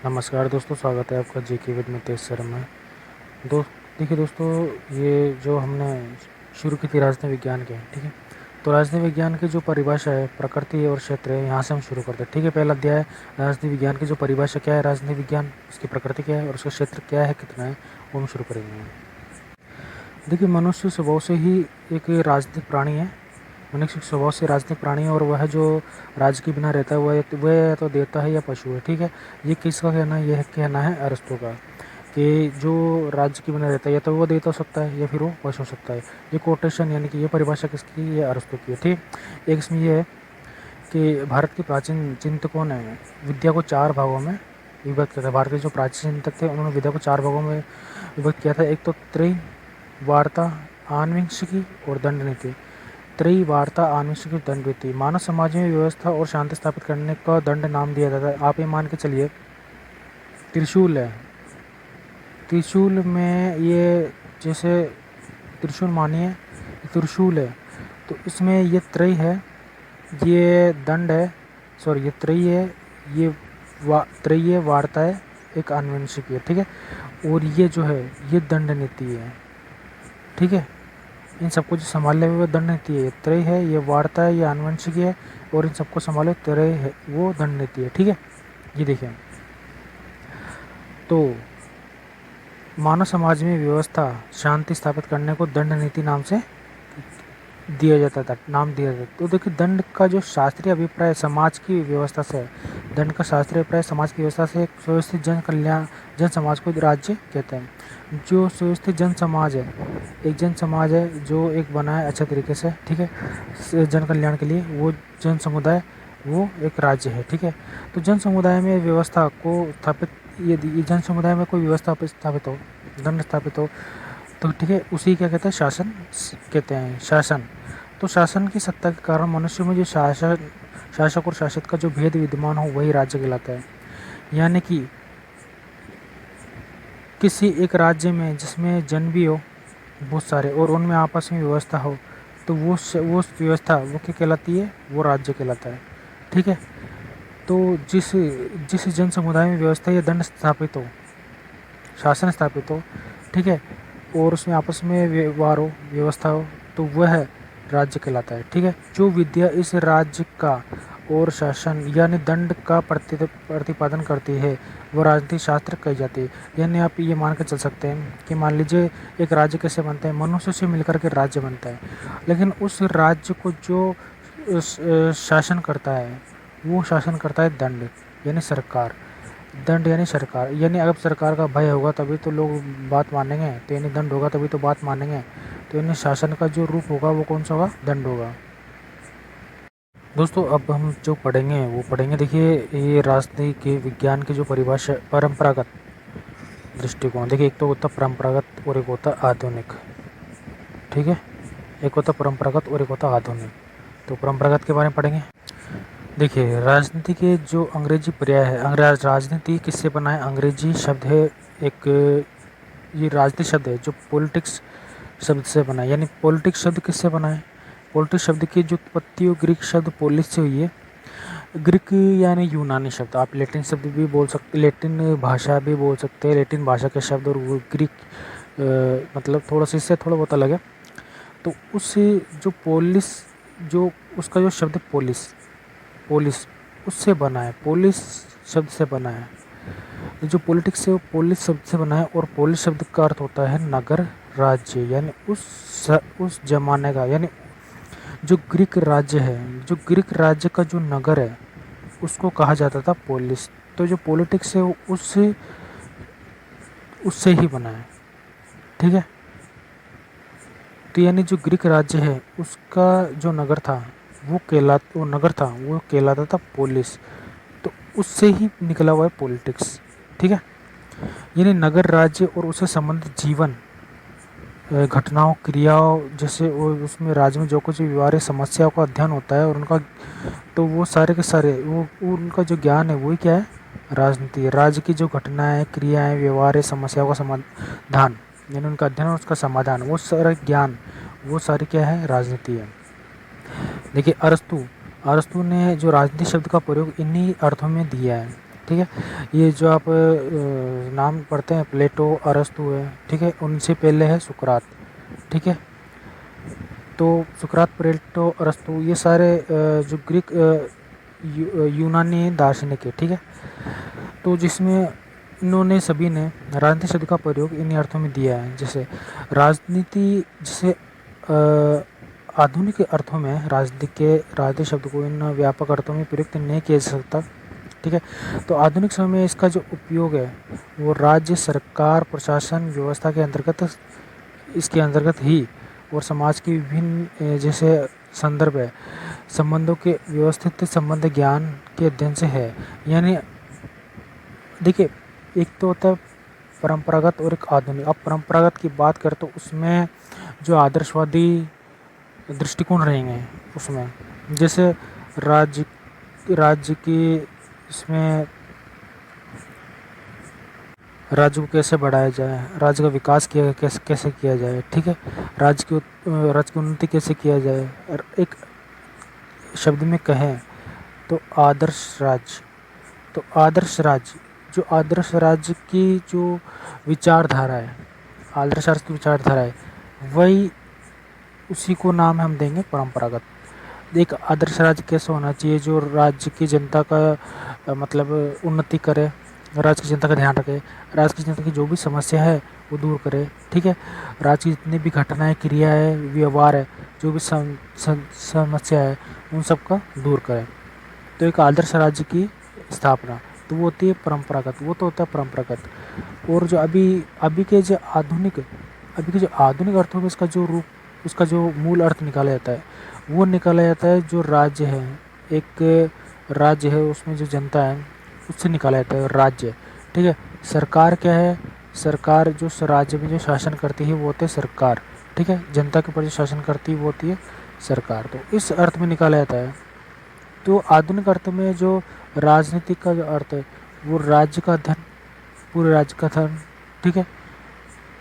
नमस्कार दोस्तों, स्वागत है आपका जीके विद मितेश सर में। देखिए दोस्तों, ये जो हमने शुरू की थी राजनीति विज्ञान के, ठीक है। तो राजनीति विज्ञान की जो परिभाषा है, प्रकृति और क्षेत्र है, यहाँ से हम शुरू करते हैं, ठीक है। पहला अध्याय है राजनीति विज्ञान की जो परिभाषा क्या है, राजनीति विज्ञान, उसकी प्रकृति क्या है और उसका क्षेत्र क्या है, कितना है, वो हम शुरू करेंगे। देखिए, मनुष्य स्वभाव से ही एक राजनीतिक प्राणी है। मनुष्य स्वभाव से राजनीतिक प्राणी है और वह जो राज्य के बिना रहता है वह या तो देवता है या पशु है, ठीक है। ये किसका कहना है? यह कहना है अरस्तु का, कि जो राज्य के बिना रहता है या तो वो देवता हो सकता है या फिर वो पशु हो सकता है। ये कोटेशन यानी कि ये परिभाषा किसकी है? ये अरस्तु की है, ठीक। एक इसमें यह है कि भारत के प्राचीन चिंतकों ने विद्या को 4 भागों में विभक्त किया था। भारत के जो प्राचीन चिंतक थे उन्होंने विद्या को 4 भागों में विभक्त किया था। एक तो त्रयी, वार्ता, आन्वीक्षिकी और दंड नीति। त्रयी, वार्ता, आन्वीक्षिकी, दंड नीति। मानव समाज में व्यवस्था और शांति स्थापित करने का दंड नाम दिया जाता है। आप ये मान के चलिए, त्रिशूल है, त्रिशूल में ये जैसे त्रिशूल मानिए त्रिशूल है, तो इसमें ये त्रयी है, ये दंड है, सॉरी ये त्रयी है, ये त्रयी है, वार्ता है, एक आन्वंशिक है, ठीक है। और ये जो है ये दंड नीति है, ठीक है। इन सबको जो संभालने हुए दंड नीति है, त्रय है, ये वार्ता है, ये आनुवंशिक है, और इन सबको संभाले त्रय है, वो दंड नीति है, ठीक है। ये देखिए, तो मानव समाज में व्यवस्था शांति स्थापित करने को दंड नीति नाम से दिया जाता था, नाम दिया जाता। तो देखिए, दंड का जो शास्त्रीय अभिप्राय समाज की व्यवस्था से, दंड का शास्त्रीय अभिप्राय समाज की व्यवस्था से, एक सुव्यवस्थित जन कल्याण, जन समाज को राज्य कहते हैं। जो सुव्यवस्थित जन समाज है, एक जन समाज है जो एक बना है अच्छे तरीके से, ठीक है, जन कल्याण के लिए, वो जन समुदाय, वो एक राज्य है, ठीक है। तो जन समुदाय में व्यवस्था को स्थापित, यदि जन समुदाय में कोई व्यवस्था स्थापित हो, दंड स्थापित हो, तो ठीक है, उसी क्या कहते हैं? शासन कहते हैं, शासन। तो शासन की सत्ता के कारण मनुष्य में जो शासक और शासित का जो भेद विद्यमान हो, वही राज्य कहलाता है। यानी कि किसी एक राज्य में जिसमें जन भी हो बहुत सारे और उनमें आपस में व्यवस्था हो, तो वो व्यवस्था वो क्या कहलाती है? वो राज्य कहलाता है, ठीक है। तो जिस जिस जन समुदाय में व्यवस्था या दंड स्थापित हो, शासन स्थापित हो, ठीक है, और उसमें आपस में व्यवहार हो, व्यवस्था हो, तो वह राज्य कहलाता है, ठीक है। जो विद्या इस राज्य का और शासन यानी दंड का प्रतिपादन करती है, वो राजनीतिक शास्त्र कही जाती है। यानी आप ये मान कर चल सकते हैं कि मान लीजिए एक राज्य कैसे बनता है? मनुष्य से मिलकर के राज्य बनता है, लेकिन उस राज्य को जो शासन करता है, वो शासन करता है दंड यानी सरकार। दंड यानी सरकार, यानी अगर सरकार का भय होगा तभी तो लोग बात मानेंगे, तो यानी दंड होगा तभी तो बात मानेंगे। तो यानी शासन का जो रूप होगा वो कौन सा होगा? दंड होगा। दोस्तों, अब हम जो पढ़ेंगे वो पढ़ेंगे, देखिए, ये राजनीति के विज्ञान की जो परिभाषा, परंपरागत दृष्टिकोण। देखिए, एक तो होता परंपरागत और एक होता आधुनिक, ठीक है। एक होता परंपरागत और एक होता आधुनिक। तो परंपरागत के बारे में पढ़ेंगे। देखिए, राजनीति के जो अंग्रेजी पर्याय है, राजनीति किससे बना है? अंग्रेजी शब्द है एक, ये राजनीति शब्द है जो पॉलिटिक्स शब्द से बना है। यानी पॉलिटिक्स शब्द किससे बना है? पॉलिटिक्स शब्द की जो उत्पत्ति ग्रीक शब्द पोलिस से हुई है। ग्रीक यानी यूनानी शब्द, आप लैटिन शब्द भी बोल सकते, लैटिन भाषा भी बोल सकते हैं, लैटिन भाषा के शब्द, और वो ग्रीक मतलब थोड़ा सा इससे थोड़ा बहुत अलग है। तो उस जो पोलिस, जो उसका जो शब्द पोलिस, पोलिस उससे बना है, पोलिस शब्द से बना है। जो पॉलिटिक्स है वो पोलिस शब्द से बना है, और पोलिस शब्द का अर्थ होता है नगर, राज्य। यानी उस जमाने का, यानी जो ग्रीक राज्य है, जो ग्रीक राज्य का जो नगर है, उसको कहा जाता था पोलिस। तो जो पॉलिटिक्स है वो उससे ही बना है, ठीक है। तो यानी जो ग्रीक राज्य है उसका जो नगर था वो नगर था, वो कहलाता था पोलिस। तो उससे ही निकला हुआ है पॉलिटिक्स, ठीक है। यानी नगर, राज्य और उससे संबंधित जीवन, घटनाओं, क्रियाओं, जैसे वो उसमें राज्य में जो कुछ व्यवहारिक समस्याओं का अध्ययन होता है और उनका, तो वो सारे के सारे वो उनका जो ज्ञान है वही क्या है? राजनीति है। राज्य की जो घटनाएं, क्रियाएं, व्यवहारिक समस्याओं का समाधान, यानी उनका अध्ययन और उसका समाधान, वो सारा ज्ञान, वो सारी क्या है? राजनीति है। देखिए, अरस्तु ने जो राजनीति शब्द का प्रयोग इन्हीं अर्थों में दिया है। ठीक है। ये जो आप नाम पढ़ते हैं, प्लेटो, अरस्तु है, ठीक है, उनसे पहले है सुकरात, ठीक है। तो सुकरात, प्लेटो, अरस्तु ये सारे जो ग्रीक यूनानी दार्शनिक है, ठीक है। तो जिसमें इन्होंने सभी ने राजनीति शब्द का प्रयोग इन अर्थों में दिया है, जैसे राजनीति, जिसे आधुनिक अर्थों में राजनीति शब्द को इन व्यापक अर्थों में प्रयुक्त नहीं किया जा सकता, ठीक है। तो आधुनिक समय में इसका जो उपयोग है वो राज्य, सरकार, प्रशासन व्यवस्था के अंतर्गत, इसके अंतर्गत ही, और समाज की विभिन्न जैसे संदर्भ है, संबंधों के व्यवस्थित संबंध ज्ञान के अध्ययन से है। यानी देखिए, एक तो होता है परंपरागत और एक आधुनिक। अब परंपरागत की बात करें तो उसमें जो आदर्शवादी दृष्टिकोण रहेंगे उसमें, जैसे राज्य राज्य की इसमें राज्य को कैसे बढ़ाया जाए, राज्य का विकास कैसे किया जाए, ठीक है, राज्य की उन्नति कैसे किया जाए। और एक शब्द में कहें तो आदर्श राज्य। तो आदर्श राज्य, जो आदर्श राज्य की जो विचारधारा है, आदर्श राज्य की विचारधारा है, वही उसी को नाम हम देंगे परंपरागत। एक आदर्श राज्य कैसे होना चाहिए, जो राज्य की जनता का मतलब उन्नति करे, राज्य की जनता का ध्यान रखे, राज्य की जनता की जो भी समस्या है वो दूर करे, ठीक है। राज्य की जितनी भी घटनाएं, क्रियाएं, व्यवहार है, जो भी समस्या है, उन सब का दूर करे। तो एक आदर्श राज्य की स्थापना, तो वो होती है परंपरागत, वो तो होता है परंपरागत। और जो अभी के जो आधुनिक अर्थों में इसका जो रूप, उसका जो मूल अर्थ निकाला जाता है, वो निकाला जाता है जो राज्य है, एक राज्य है, उसमें जो जनता है उससे निकाला जाता है राज्य, ठीक है। सरकार क्या है, सरकार जो राज्य में जो शासन करती है वो होती है सरकार, ठीक है। जनता के ऊपर जो शासन करती है वो होती है सरकार। तो इस अर्थ में निकाला जाता है। तो आधुनिक अर्थ में जो राजनीति का जो अर्थ है वो राज्य का धन, पूरे राज्य का धन, ठीक है,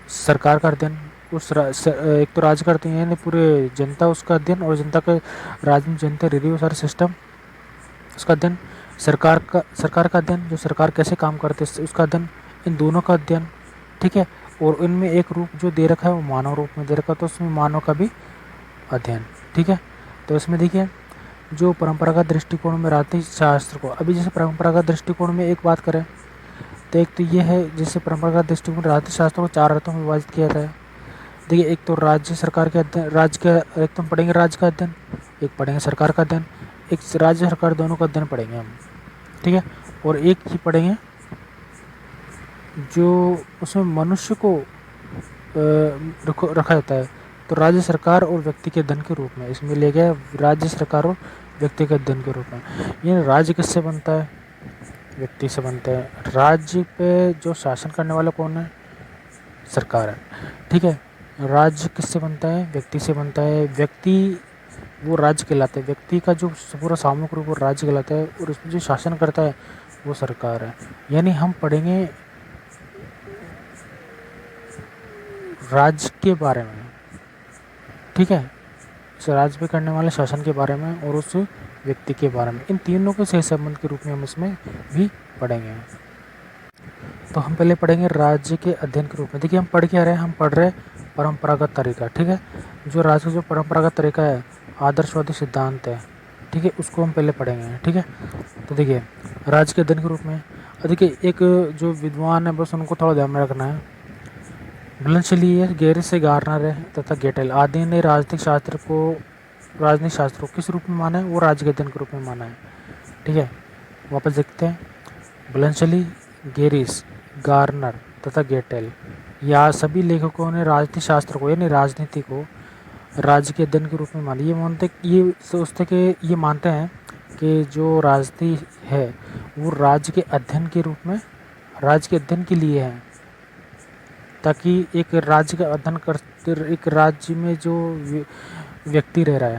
सरकार का अध्ययन, एक तो राज्य का अध्ययन यानी पूरे जनता उसका अध्ययन, और जनता का राज्य में जनता रिव्यू सारे सिस्टम उसका अध्ययन, सरकार का अध्ययन, जो सरकार कैसे काम करते है उसका अध्ययन, इन दोनों का अध्ययन, ठीक है। और इनमें एक रूप जो दे रखा है वो मानव रूप में दे रखा है, तो उसमें मानव का भी अध्ययन, ठीक है। तो इसमें देखिए, जो परंपरागत दृष्टिकोण में राजनीतिक शास्त्र को, अभी जैसे परंपरागत दृष्टिकोण में एक बात करें तो एक तो ये है, जैसे परंपरागत दृष्टिकोण राजनीतिक शास्त्र को 4 अर्थों में विभाजित किया जाता है। देखिए, एक तो राज्य सरकार के अध्ययन, राज्य का एक तो पढ़ेंगे राज्य का अध्ययन, एक पढ़ेंगे सरकार का अध्ययन, एक राज्य सरकार दोनों का अध्ययन पढ़ेंगे हम, ठीक है। और एक ही पढ़ेंगे जो उसमें मनुष्य को रखा जाता है, तो राज्य सरकार और व्यक्ति के अध्ययन के रूप में इसमें ले गया राज्य सरकार और व्यक्ति के अध्ययन के रूप में। ये राज्य किससे बनता है, व्यक्ति से बनता है। राज्य पे जो शासन करने वाला कौन है, सरकार है, ठीक है। राज्य किससे बनता है, व्यक्ति से बनता है। व्यक्ति वो राज्य कहलाता है, व्यक्ति का जो पूरा सामूहिक रूप वो राज्य कहलाता है, और उसमें जो शासन करता है वो सरकार है। यानी हम पढ़ेंगे राज्य के बारे में, ठीक है, उस राज्य पे करने वाले शासन के बारे में और उस व्यक्ति के बारे में, इन तीनों के सही संबंध के रूप में हम इसमें भी पढ़ेंगे। तो हम पहले पढ़ेंगे राज्य के अध्ययन के रूप में। देखिए, हम पढ़ क्या रहे हैं, हम पढ़ रहे परंपरागत तरीका, ठीक है। जो राज्य का जो परंपरागत तरीका है, आदर्शवादी सिद्धांत है, ठीक है, उसको हम पहले पढ़ेंगे, ठीक है। तो देखिए, राज्य के अध्ययन के रूप में देखिए, एक जो विद्वान है बस उनको थोड़ा ध्यान में रखना है, ब्लंशली, गेरिस से गार्नर है तथा गेटेल आदि ने राजनीतिक शास्त्र को किस रूप में माना है, वो राज्य के अध्ययन के रूप में माना है, ठीक है। वापस देखते हैं, ब्लंशली, गेरिस, गार्नर तथा गेटेल, या सभी लेखकों ने राजनीतिक शास्त्र को यानी राजनीति को राज्य के अध्ययन के रूप में माना। ये सोचते कि ये मानते हैं कि जो राजनीति है वो राज्य के अध्ययन के रूप में, राज्य के अध्ययन के लिए है, ताकि एक राज्य का अध्ययन करते, एक राज्य में जो व्यक्ति रह रहे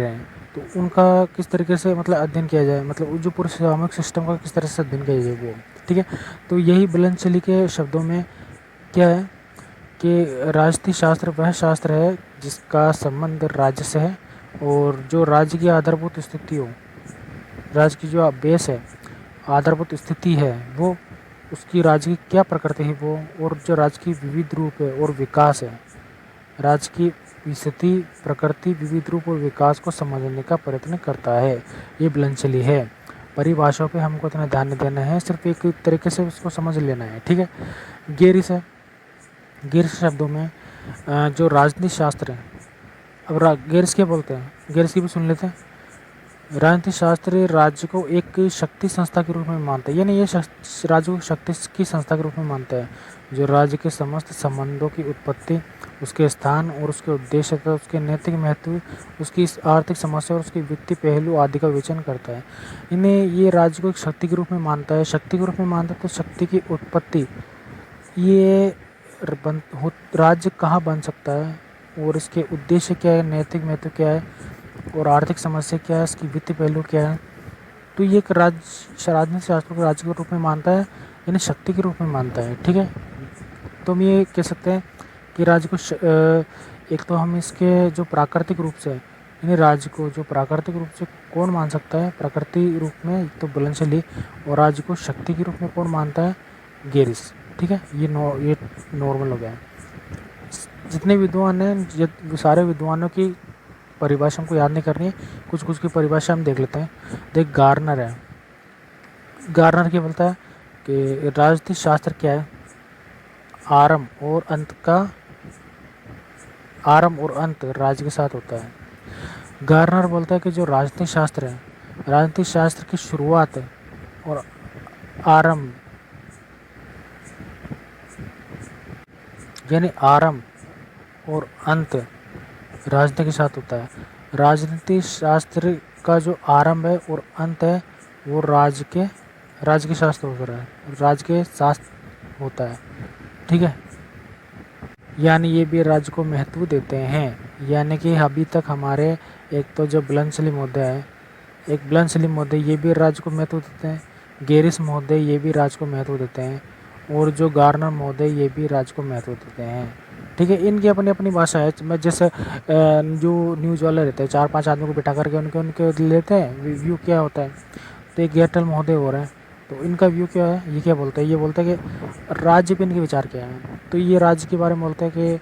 हैं तो उनका किस तरीके से मतलब अध्ययन किया जाए, मतलब जो पूरे सामूहिक सिस्टम का किस तरह से अध्ययन किया जाए वो, ठीक है। तो यही ब्लंशली के शब्दों में क्या है कि राजनीतिक शास्त्र वह शास्त्र है जिसका संबंध राज्य से है, और जो राज्य की आधारभूत स्थिति हो, राज्य की जो बेस है आधारभूत स्थिति है वो, उसकी राज्य की क्या प्रकृति है वो, और जो राज्य की विविध रूप है और विकास है, राज्य की स्थिति, प्रकृति, विविध रूप और विकास को समझने का प्रयत्न करता है। ये बुलंदशैली है। परिभाषाओं पे हमको इतना ध्यान नहीं देना है, सिर्फ एक तरीके से उसको समझ लेना है, ठीक है। गेरिस है, गेरिस शब्दों में जो राजनीति शास्त्र है। अब गेरिस क्या बोलते हैं, गेरिस की भी सुन लेते हैं। राजनीति शास्त्र राज्य को एक शक्ति संस्था के रूप में मानता है, यानी ये राज्य को शक्ति की संस्था के रूप में मानता है, जो राज्य के समस्त संबंधों की उत्पत्ति, उसके स्थान और उसके उद्देश्य तथा उसके नैतिक महत्व, उसकी आर्थिक समस्या और उसके वित्तीय पहलू आदि का विवेचन करता है। इन्हें ये राज्य को एक शक्ति के रूप में मानता है। शक्ति के रूप में मानता है तो शक्ति की उत्पत्ति, ये राज्य कहाँ बन सकता है और इसके उद्देश्य क्या है, नैतिक महत्व क्या है और आर्थिक समस्या क्या है, इसकी वित्तीय पहलू क्या है। तो ये एक राजनीतिक शास्त्र को राज्य के रूप में मानता है, यानी शक्ति के रूप में मानता है, ठीक है। तो हम ये कह सकते हैं कि राज्य को एक तो हम इसके जो प्राकृतिक रूप से, यानी राज्य को जो प्राकृतिक रूप से कौन मान सकता है, प्रकृति रूप में तो बुलंदशैली, और राज्य को शक्ति के रूप में कौन मानता है, गेरिस, ठीक है। ये नॉर्मल हो गया। जितने विद्वान हैं, सारे विद्वानों की परिभाषा हमको याद नहीं करनी है, कुछ कुछ की परिभाषा हम देख लेते हैं। देख, गार्नर है, गार्नर क्या बोलता है कि राजनीतिक शास्त्र क्या है, आरंभ और अंत राज्य के साथ होता है। गार्नर बोलता है कि जो राजनीतिक शास्त्र है, राजनीतिक शास्त्र की शुरुआत और आरंभ, यानी आरंभ और अंत राजनीति के साथ होता है। राजनीति शास्त्र का जो आरंभ है और अंत है वो राज्य के शास्त्र होता है, राज्य के शास्त्र होता है, ठीक है। यानी ये भी राज्य को महत्व देते हैं। यानी कि अभी तक हमारे एक तो जो बुलंदशैली महोदय है, एक बुलंदशैली महोदय, ये भी राज्य को महत्व देते हैं। गेरिस महोदय ये भी राज्य को महत्व देते हैं, और जो गार्नर महोदय ये भी राज्य को महत्व देते हैं, ठीक है। इनकी अपनी अपनी भाषा है। मैं जैसे जो न्यूज़ वाले रहते हैं, 4-5 आदमी को बिठा करके उनके लेते हैं व्यू क्या होता है। तो एक गेटल महोदय हो रहे हैं, तो इनका व्यू क्या है, ये क्या बोलते हैं, ये बोलते हैं कि राज्य पे इनके विचार क्या है। तो ये राज्य के बारे में बोलते हैं कि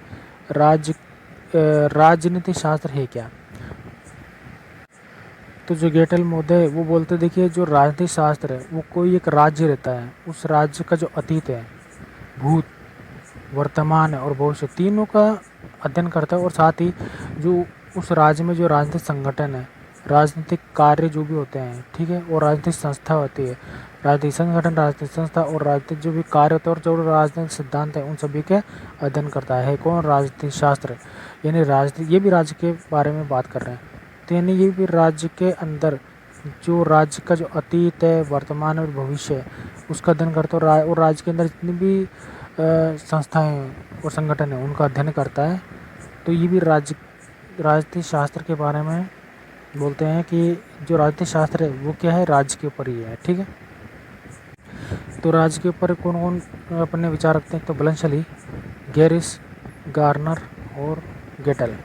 राजनीति शास्त्र है क्या। तो जो गेटल महोदय वो बोलते, देखिए जो राजनीतिक शास्त्र है वो कोई एक राज्य रहता है, उस राज्य का जो अतीत है, भूत, वर्तमान और भविष्य, तीनों का अध्ययन करता है, और साथ ही जो उस राज्य में जो राजनीतिक संगठन है, राजनीतिक कार्य जो भी होते हैं, ठीक है, और राजनीतिक संस्था होती है, राजनीतिक संगठन, राजनीतिक संस्था और राजनीतिक जो भी कार्य होते हैं और जो राजनीतिक सिद्धांत है, उन सभी के अध्ययन करता है कौन, राजनीतिक शास्त्र। यानी राजनीति, ये भी राज्य के बारे में बात कर रहे हैं, तो यानी ये भी राज्य के अंदर जो राज्य का जो अतीत है, वर्तमान और भविष्य है, उसका अध्ययन करता है, और राज्य के अंदर जितनी भी संस्थाएं और संगठन है उनका अध्ययन करता है। तो ये भी राजनीतिक शास्त्र के बारे में बोलते हैं कि जो राजनीतिक शास्त्र है वो क्या है, राज्य के ऊपर ही है, ठीक है। तो राज्य के ऊपर कौन कौन अपने विचार रखते हैं, तो बुलंदशैली, गेरिस, गार्नर और गेटल,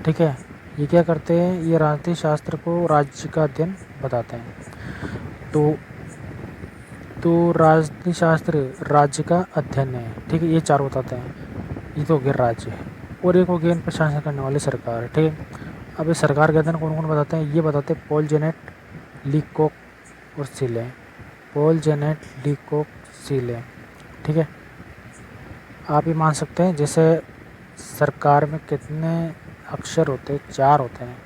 ठीक है। ये क्या करते हैं, ये राजनीतिक शास्त्र को राज्य का अध्ययन बताते हैं। तो राजनीतिक शास्त्र राज्य का अध्ययन है, ठीक है। ये चार बताते हैं, ये तो हो गया राज्य, और एक हो गया इन पर शासन करने वाली सरकार, ठीक है। अब इस सरकार का अध्ययन कौन कौन बताते हैं, ये बताते हैं पॉल जेनेट, लीकॉक और सीले। पॉल जेनेट, लीकॉक, सीले, ठीक है। आप ये मान सकते हैं जैसे सरकार में कितने अक्षर होते हैं, 4 होते हैं,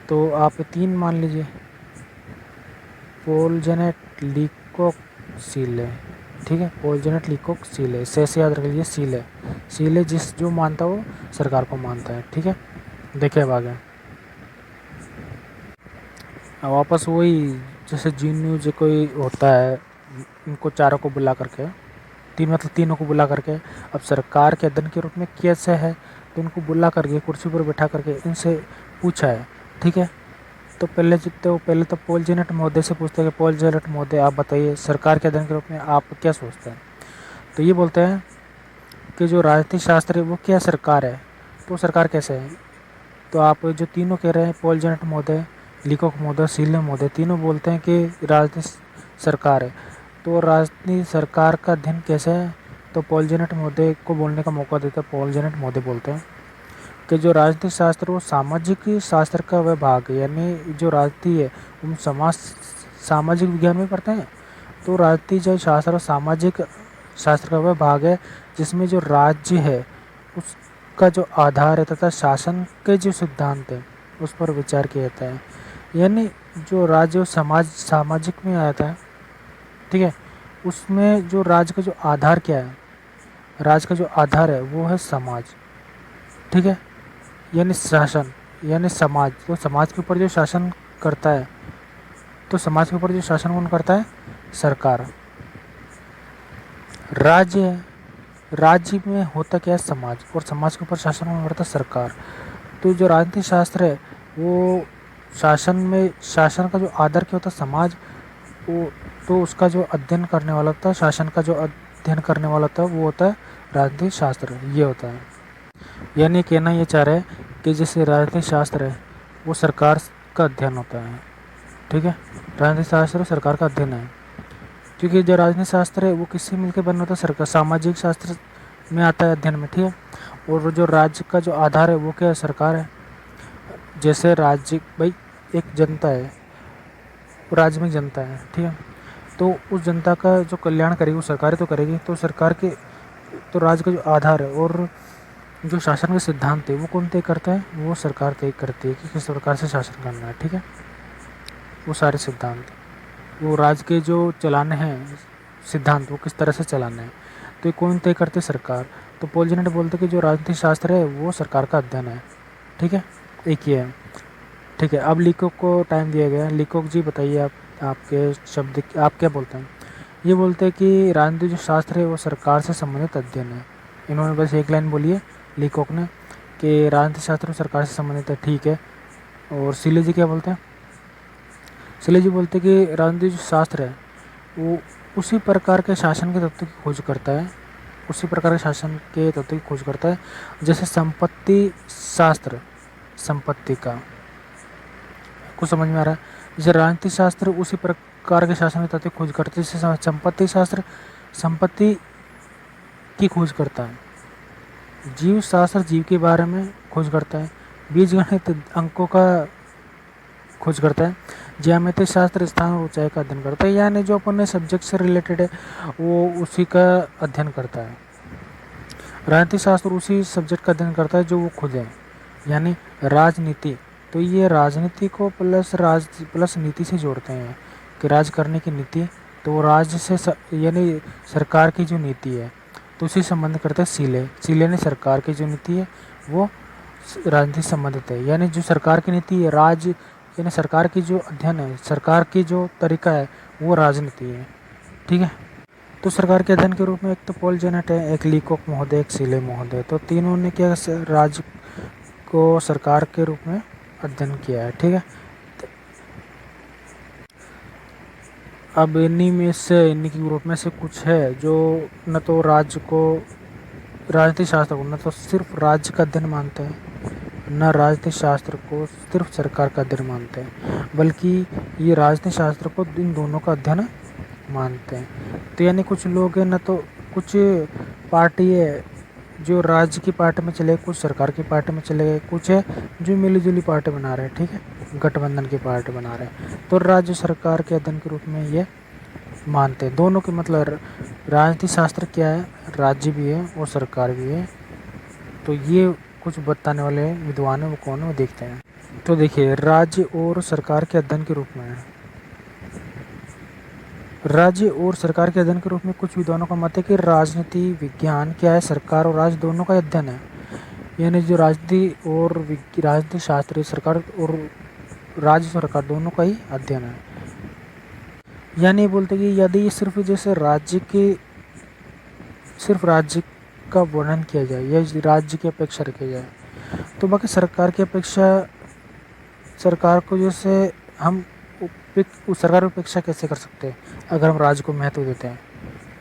तो आप 3 मान लीजिए, पॉल जेनेट, लीकॉक, सीले, ठीक है। पॉल जेनेट, लीकॉक, सीले, से याद रख लीजिए, सीले जिस जो मानता हो सरकार को मानता है, ठीक है। देखिए अब आगे, अब वापस वही जैसे जी न्यूज कोई होता है, इनको चारों को बुला करके, तीनों को बुला करके, अब सरकार के अध्ययन के रूप में कैसे है, तो उनको बुला करके कुर्सी पर बैठा करके इनसे पूछा है, ठीक है। तो पहले तो पॉल जेनेट महोदय से पूछते हैं कि पॉल जेनेट महोदय आप बताइए सरकार के अध्ययन के रूप में आप क्या सोचते हैं। तो ये बोलते हैं कि जो राजनीतिक शास्त्र है वो क्या सरकार है, तो सरकार कैसे है। तो आप जो तीनों कह रहे हैं, पॉल जेनेट महोदय, लीकोक महोदय, सीले महोदय तीनों बोलते हैं कि राजनीति सरकार है। तो राजनीति सरकार का अध्ययन कैसे है, तो पॉल जेनेट महोदय को बोलने का मौका देता है। पॉल जेनेट महोदय बोलते हैं कि जो राजनीतिक शास्त्र वो सामाजिक शास्त्र का वह भाग है, यानी जो राजनीति है हम सामाजिक विज्ञान में पढ़ते हैं। तो राजनीति जो शास्त्र सामाजिक शास्त्र का वह भाग है जिसमें जो राज्य है उसका जो आधार है तथा शासन के जो सिद्धांत है उस पर विचार किया जाता है। यानी जो राज्य सामाजिक में आता है, ठीक है, उसमें जो राज्य का जो आधार क्या है, राज्य का जो आधार है वो है समाज, ठीक है, यानी शासन, यानी समाज। तो समाज के ऊपर जो शासन करता है, तो समाज के ऊपर जो शासन कौन करता है, सरकार। राज्य है, राज्य में होता क्या है, समाज, और समाज के ऊपर शासन कौन करता है, सरकार। तो जो राजनीतिक शास्त्र है वो शासन में, शासन का जो आधार क्या होता है, समाज, वो तो उसका जो अध्ययन करने वाला होता है, शासन का जो अध्ययन करने वाला होता है वो होता है राजनीतिक शास्त्र, ये होता है। यानी कहना ये चाह रहा है कि जैसे राजनीतिक शास्त्र है वो सरकार का अध्ययन होता है, ठीक है, राजनीतिक शास्त्र सरकार का अध्ययन है, क्योंकि जो राजनीतिक शास्त्र है वो किससे मिलकर बना होता है, सरकार, सामाजिक शास्त्र में आता है अध्ययन में, ठीक है। और जो राज्य का जो आधार है वो क्या है, सरकार है। जैसे राज्य, भाई एक जनता है, राज्य में जनता है, ठीक है, तो उस जनता का जो कल्याण करेगी वो सरकार तो करेगी। तो सरकार के, तो राज्य का जो आधार है और जो शासन के सिद्धांत है वो कौन तय करता है, वो सरकार तय करती है कि किस प्रकार से शासन करना है, ठीक है। वो सारे सिद्धांत, वो राज्य के जो चलाने हैं सिद्धांत वो किस तरह से चलाने हैं, तो ये कौन तय करते, सरकार। तो पॉल जेनेट बोलते कि जो राजनीतिक शास्त्र है वो सरकार का अध्ययन है, ठीक है, एक ही है, ठीक है। अब लीकोक को टाइम दिया गया है। लीकोक जी बताइए, आप, आपके शब्द, आप क्या बोलते हैं। ये बोलते हैं कि राजनीतिक जो शास्त्र है वो सरकार से संबंधित अध्ययन है। इन्होंने बस एक लाइन बोली है लीकोक ने कि राजनीतिक शास्त्र सरकार से संबंधित है, ठीक है। और सीले जी क्या बोलते हैं, सीले जी बोलते हैं कि राजनीतिक जो शास्त्र है वो उसी प्रकार के शासन के तत्व की खोज करता है, उसी प्रकार के शासन के तत्व की खोज करता है जैसे संपत्ति शास्त्र, संपत्ति का, कुछ समझ में आ रहा है। जैसे राजनीतिक शास्त्र उसी प्रकार के शासन के तत्व की खोज करता है, जैसे संपत्ति शास्त्र संपत्ति की खोज करता है, जीव शास्त्र जीव के बारे में खोज करता है, बीजगणित अंकों का खोज करता है, ज्यामिति शास्त्र स्थान और ऊंचाई का अध्ययन करता है, यानी जो अपने सब्जेक्ट से रिलेटेड है वो उसी का अध्ययन करता है। राजनीतिक शास्त्र उसी सब्जेक्ट का अध्ययन करता है जो वो खुद है, यानी राजनीति। तो ये राजनीति को प्लस नीति से जोड़ते हैं कि राज करने की नीति, तो राज्य से यानी सरकार की जो नीति है तो उसी संबंध करते हैं सीले। सीले ने सरकार की जो नीति है वो राजनीति से संबंधित है, यानी जो सरकार की नीति है, राज्य यानी सरकार की जो अध्ययन है, सरकार की जो तरीका है वो राजनीति है, ठीक है। तो सरकार के अध्ययन के रूप में एक तो पॉल जेनेट है, एक लीकोक महोदय, एक सीले महोदय, तो तीनों ने क्या राज्य को सरकार के रूप में अध्ययन किया है, ठीक है। अब इन्हीं के ग्रुप में से कुछ है जो न तो राज्य को, राजनीतिक शास्त्र को न तो सिर्फ राज्य का अध्ययन मानते हैं, न राजनीतिक शास्त्र को सिर्फ सरकार का अध्ययन मानते हैं, बल्कि ये राजनीतिक शास्त्र को इन दोनों का अध्ययन मानते हैं। तो यानी कुछ लोग हैं, न तो कुछ पार्टी है जो राज्य की पार्टी में चले, कुछ सरकार की पार्टी में चले गए, कुछ है जो मिली जुली पार्टी बना रहे हैं, ठीक है, गठबंधन की पार्टी बना रहे हैं। तो राज्य सरकार के अध्ययन के रूप में ये मानते हैं। दोनों के मतलब राजनीतिक शास्त्र क्या है, राज्य भी है और सरकार भी है। तो ये कुछ बताने वाले विद्वान है वो कौन है वो देखते हैं। तो देखिए, राज्य और सरकार के अध्ययन के रूप में, राज्य और सरकार के अध्ययन के रूप में कुछ विद्वानों का मत है कि राजनीति विज्ञान क्या है, सरकार और राज्य दोनों का अध्ययन है। यानी जो राजनीति और राजनीतिक शास्त्र, सरकार और राज्य सरकार दोनों का ही अध्ययन है। यानी बोलते कि यदि सिर्फ जैसे राज्य के, सिर्फ राज्य का वर्णन किया जाए या राज्य की अपेक्षा रखी जाए, तो बाकी सरकार की अपेक्षा, सरकार को जैसे हम सरकार की अपेक्षा कैसे कर सकते हैं अगर हम राज्य को महत्व देते हैं।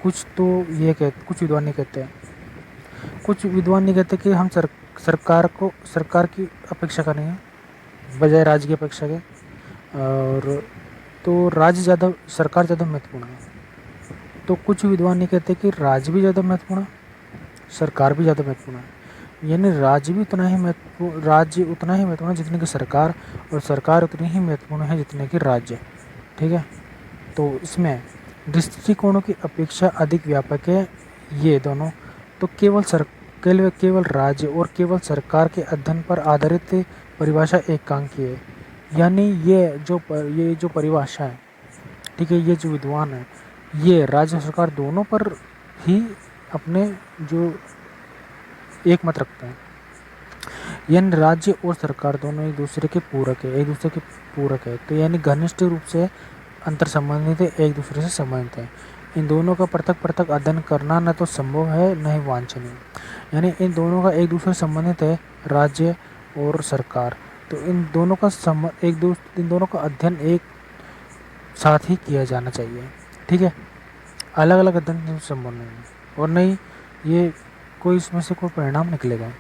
कुछ तो ये कहते, कुछ विद्वान नहीं कहते, कुछ विद्वान नहीं कहते कि हम सरकार को, सरकार की अपेक्षा करेंगे बजाय राज्य की अपेक्षा के। और तो राज्य ज़्यादा, सरकार ज़्यादा महत्वपूर्ण है। तो कुछ विद्वान ये कहते हैं कि राज्य भी ज़्यादा महत्वपूर्ण है, सरकार भी ज़्यादा महत्वपूर्ण है। यानी राज्य भी उतना ही महत्वपूर्ण, राज्य उतना ही महत्वपूर्ण है जितने की सरकार, और सरकार उतनी ही महत्वपूर्ण है जितने की राज्य। ठीक है, तो इसमें दृष्टिकोणों की अपेक्षा अधिक व्यापक है ये दोनों। तो केवल राज्य और केवल सरकार के अध्ययन पर आधारित परिभाषा एकांकी है। यानी ये जो परिभाषा है, ठीक है, ये जो विद्वान है, ये राज्य सरकार दोनों पर ही अपने जो एक मत रखते हैं। यानी राज्य और सरकार दोनों एक दूसरे के पूरक है। तो यानी घनिष्ठ रूप से अंतर संबंधित है, एक दूसरे से संबंधित है। इन दोनों का पृथक पृथक अध्ययन करना न तो संभव है न ही वांछनीय। यानी इन दोनों का एक दूसरे से संबंधित है, राज्य और सरकार। तो इन दोनों का अध्ययन एक साथ ही किया जाना चाहिए। ठीक है, अलग अलग अध्ययन संभव नहीं है, और नहीं ये कोई इसमें से कोई परिणाम निकलेगा।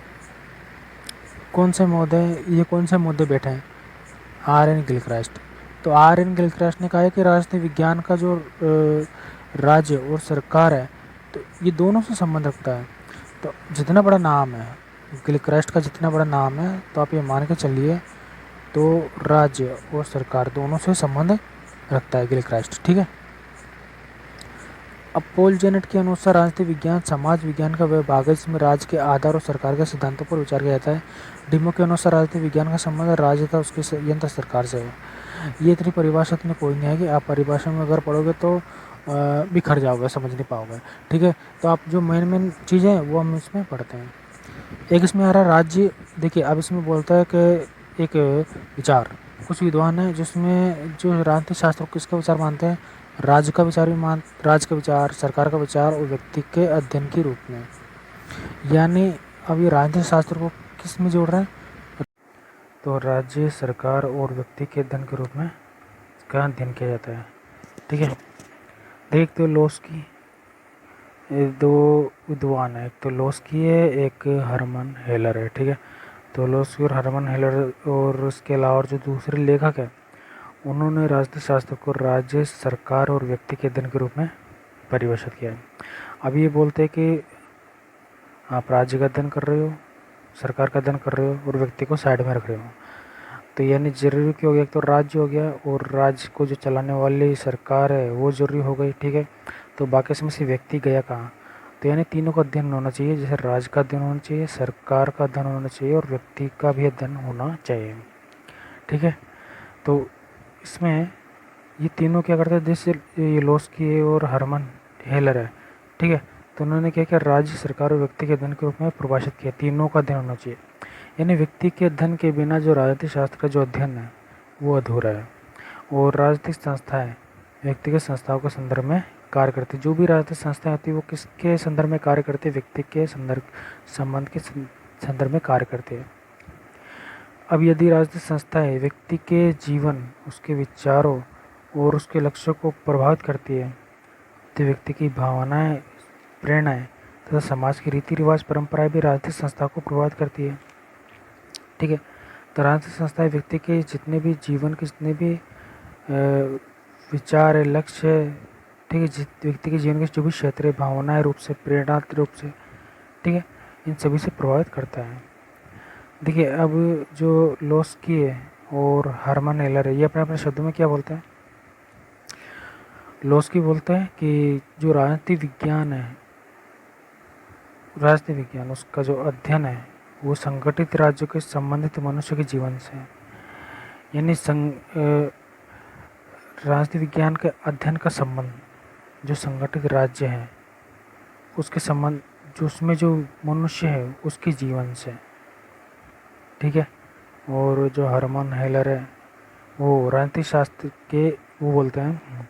कौन से मुद्दे बैठे हैं? R.N. गिलक्रास्ट। तो R.N. गिलक्रास्ट ने कहा है कि राजनीति विज्ञान का जो राज्य और सरकार है, तो ये दोनों से संबंध रखता है। तो जितना बड़ा नाम है गिलक्रास्ट का, जितना बड़ा नाम है, तो आप ये मान के चलिए, तो राज्य और सरकार दोनों से संबंध रखता है गिलक्रास्ट। ठीक है, अब पॉल जेनेट के अनुसार राजनीति विज्ञान समाज विज्ञान का वह भाग है जिसमें राज्य के आधार और सरकार के सिद्धांतों पर विचार किया जाता है। डिमो के अनुसार राजनीति विज्ञान का संबंध राज्य तथा उसकी यंत्र सरकार से है। ये इतनी परिभाषा इतनी कोई नहीं है कि आप परिभाषा में अगर पढ़ोगे तो बिखर जाओगे, समझ नहीं पाओगे। ठीक है, तो आप जो मेन चीज़ें हैं वो हम इसमें पढ़ते हैं। एक इसमें आ रहा है राज्य। देखिए, अब इसमें बोलता है कि एक विचार, कुछ विद्वान है जिसमें जो राजनीतिक शास्त्र को किसका विचार मानते हैं? राज्य का विचार, सरकार का विचार और व्यक्ति के अध्ययन के रूप में। यानी अब ये राजनीतिक शास्त्र को किस में जोड़ रहा है? तो राज्य, सरकार और व्यक्ति के अध्ययन के रूप में इसका अध्ययन किया जाता है। ठीक है, देखते हो लोस्की, दो विद्वान है, एक तो लोस्की है, एक हरमन हेलर है। ठीक है, तो लोस्की और हरमन हेलर और उसके अलावा जो दूसरे लेखक है, उन्होंने राजनीतिक शास्त्र को राज्य, सरकार और व्यक्ति के अध्ययन के रूप में परिभाषित किया है। अब ये बोलते हैं कि आप राज्य का अध्ययन कर रहे हो, सरकार का अध्ययन कर रहे हो और व्यक्ति को साइड में रख रहे हो। तो यानी जरूरी क्या हो गया? एक तो राज्य हो गया, और राज्य को जो चलाने वाली सरकार है वो जरूरी हो गई। ठीक है, तो बाकी इसमें से व्यक्ति गया कहाँ? तो यानी तीनों का अध्ययन होना चाहिए, जैसे राज्य का अध्ययन होना चाहिए, सरकार का अध्ययन होना चाहिए और व्यक्ति का भी अध्ययन होना चाहिए। ठीक है, तो इसमें ये तीनों क्या करते हैं? जैसे ये लोस्की और हरमन हेलर है। ठीक है, तो उन्होंने क्या किया? राज्य, सरकार और व्यक्ति के अध्ययन के रूप में परिभाषित किया, तीनों का अध्ययन होना चाहिए। यानी व्यक्ति के अध्ययन के बिना जो राजनीतिक शास्त्र का जो अध्ययन है वो अधूरा है। और राजनीतिक संस्थाएं व्यक्तिगत संस्थाओं के संदर्भ में कार्य करती है। जो भी राजनीतिक संस्थाएं होती है वो किसके संदर्भ में कार्य करती है? व्यक्ति के संबंध के संदर्भ में कार्य करती है। अब यदि राजनीतिक संस्थाएं व्यक्ति के जीवन, उसके विचारों और उसके लक्ष्यों को प्रभावित करती है, तो व्यक्ति की भावनाएं, प्रेरणाएं तथा समाज के रीति रिवाज, परंपराएं भी राजनीतिक संस्था को प्रभावित करती है। ठीक है, तो राजनीतिक संस्थाएं व्यक्ति के जितने भी जीवन के जितने भी विचार है, लक्ष्य है, ठीक है, व्यक्ति के जीवन के जो भी क्षेत्र है, भावनाएं रूप से, प्रेरणा रूप से, ठीक है, इन सभी से प्रभावित करता है। देखिए, अब जो लोस्की है और हरमन हेलर है, ये अपने अपने शब्दों में क्या बोलते हैं? लोस्की बोलते हैं कि जो राजनीतिक विज्ञान उसका जो अध्ययन है वो संगठित राज्यों के संबंधित मनुष्य के जीवन से, यानी राजनीतिक विज्ञान के अध्ययन का संबंध जो संगठित राज्य है उसके संबंध, जो उसमें जो मनुष्य है उसके जीवन से। ठीक है, और जो हरमन हेलर है वो राजनीतिक शास्त्र के वो बोलते हैं,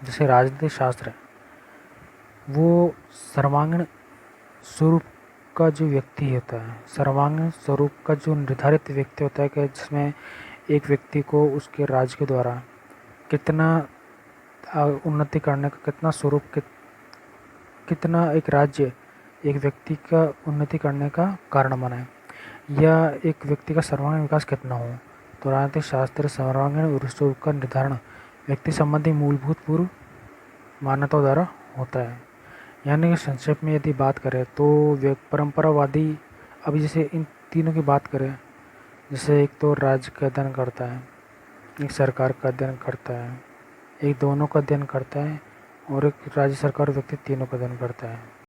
जैसे राजनीतिक शास्त्र है वो सर्वांगीण स्वरूप का जो व्यक्ति होता है, सर्वांगीण स्वरूप का जो निर्धारित व्यक्ति होता है, कि जिसमें एक व्यक्ति को उसके राज्य के द्वारा कितना उन्नति करने का, कितना स्वरूप, कितना एक राज्य एक व्यक्ति का उन्नति करने का कारण बनाए, या एक व्यक्ति का सर्वांगीण विकास कितना हो, तो राजनीतिक शास्त्र सर्वांगीण स्वरूप का निर्धारण व्यक्ति संबंधी मूलभूत पूर्व मान्यताओं द्वारा होता है। यानी कि संक्षेप में यदि बात करें तो परंपरावादी, अभी जैसे इन तीनों की बात करें, जैसे एक तो राज्य का अध्ययन करता है, एक सरकार का अध्ययन करता है, एक दोनों का अध्ययन करता है, और एक राज्य सरकार व्यक्ति तीनों का अध्ययन करता है।